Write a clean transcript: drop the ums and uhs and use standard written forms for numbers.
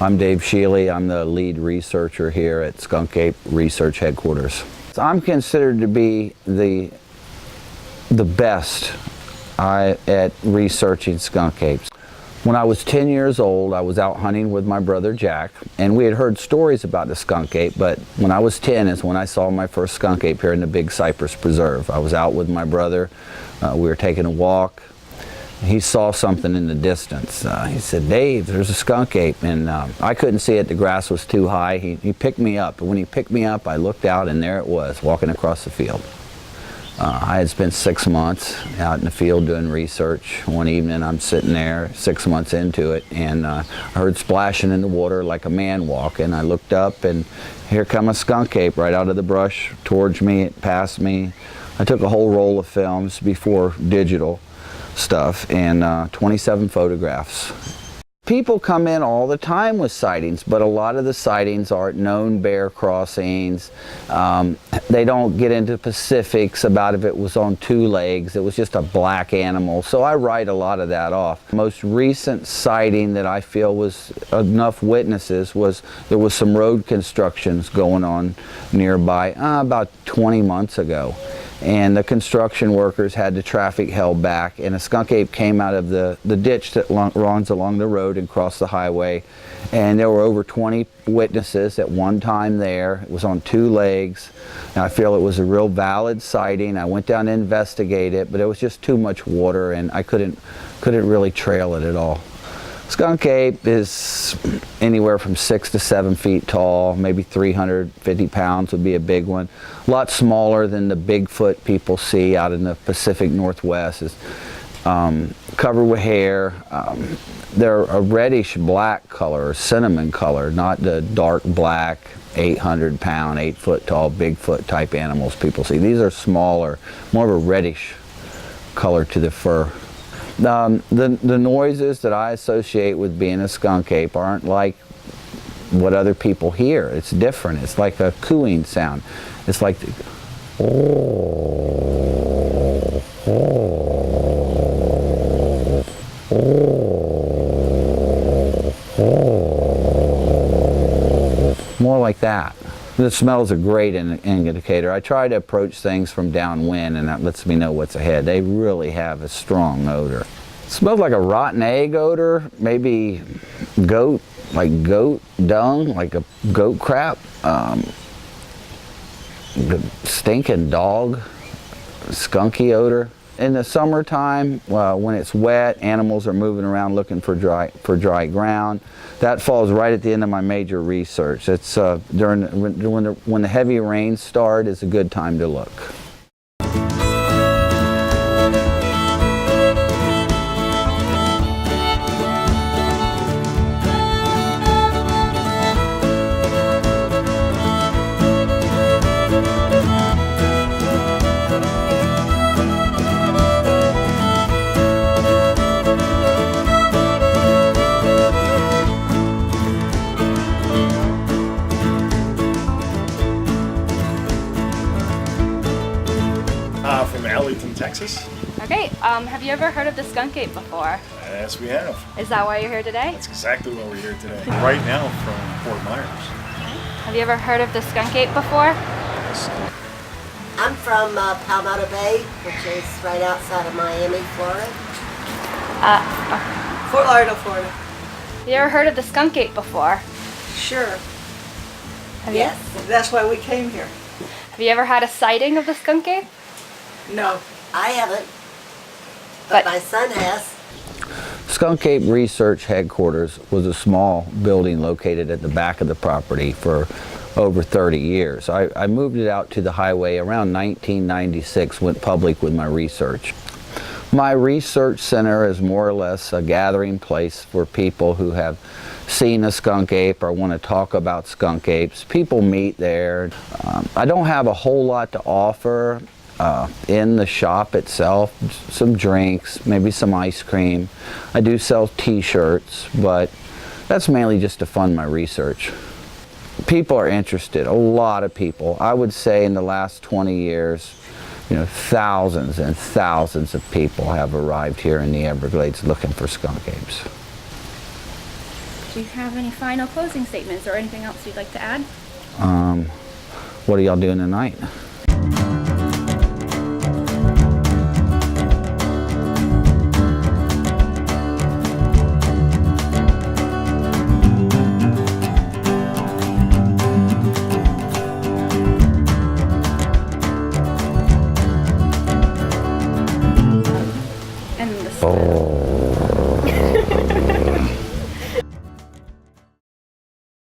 I'm Dave Shealy. I'm the lead researcher here at Skunk Ape Research Headquarters. I'm considered to be the best at researching skunk apes. When I was 10 years old, I was out hunting with my brother Jack, and we had heard stories about the skunk ape, but when I was 10 is when I saw my first skunk ape here in the Big Cypress Preserve. I was out with my brother. We were taking a walk. He saw something in the distance. He said, "Dave, there's a skunk ape," and I couldn't see it. The grass was too high. He picked me up, and when he picked me up, I looked out, and there it was, walking across the field. I had spent 6 months out in the field doing research. One evening I'm sitting there 6 months into it, and I heard splashing in the water like a man walking. I looked up, and here come a skunk ape right out of the brush towards me. It passed me. I took a whole roll of films before digital stuff and 27 photographs. People come in all the time with sightings, but a lot of the sightings are known bear crossings. They don't get into specifics about if it was on 2 legs. It was just a black animal, so I write a lot of that off. The most recent sighting that I feel was enough witnesses was there was some road constructions going on nearby about 20 months ago. And the construction workers had the traffic held back, and a skunk ape came out of the ditch that runs along the road and crossed the highway. And there were over 20 witnesses at one time there. It was on 2 legs, and I feel it was a real valid sighting. I went down to investigate it, but it was just too much water, and I couldn't really trail it at all. Skunk ape is anywhere from 6 to 7 feet tall, maybe 350 pounds would be a big one. A lot smaller than the Bigfoot people see out in the Pacific Northwest. Is covered with hair. They're a reddish black color, or cinnamon color, not the dark black 800 pound, 8 foot tall Bigfoot type animals people see. These are smaller, more of a reddish color to the fur. The noises that I associate with being a skunk ape aren't like what other people hear. It's different. It's like a cooing sound. It's like the, oh, oh, oh, oh, more like that. The smell is a great indicator. I try to approach things from downwind, and that lets me know what's ahead. They really have a strong odor. It smells like a rotten egg odor, maybe goat, like goat dung, like a goat crap, stinking dog, skunky odor. In the summertime, when it's wet, animals are moving around looking for dry ground. That falls right at the end of my major research. It's when the heavy rains start is a good time to look. From Texas. Okay, have you ever heard of the skunk ape before? Yes, we have. Is that why you're here today? That's exactly why we're here today. Right now from Fort Myers. Have you ever heard of the skunk ape before? Yes. I'm from Palmetto Bay, which is right outside of Miami, Florida. Fort Lauderdale, Florida. Have you ever heard of the skunk ape before? Sure. Yes. That's why we came here. Have you ever had a sighting of the skunk ape? No. I haven't, but my son has. Skunk Ape Research Headquarters was a small building located at the back of the property for over 30 years. I moved it out to the highway around 1996, went public with my research. My research center is more or less a gathering place for people who have seen a skunk ape or want to talk about skunk apes. People meet there. I don't have a whole lot to offer in the shop itself. Some drinks, maybe some ice cream. I do sell t-shirts, but that's mainly just to fund my research. People are interested, a lot of people. I would say in the last 20 years, thousands and thousands of people have arrived here in the Everglades looking for skunk apes. Do you have any final closing statements or anything else you'd like to add? What are y'all doing tonight?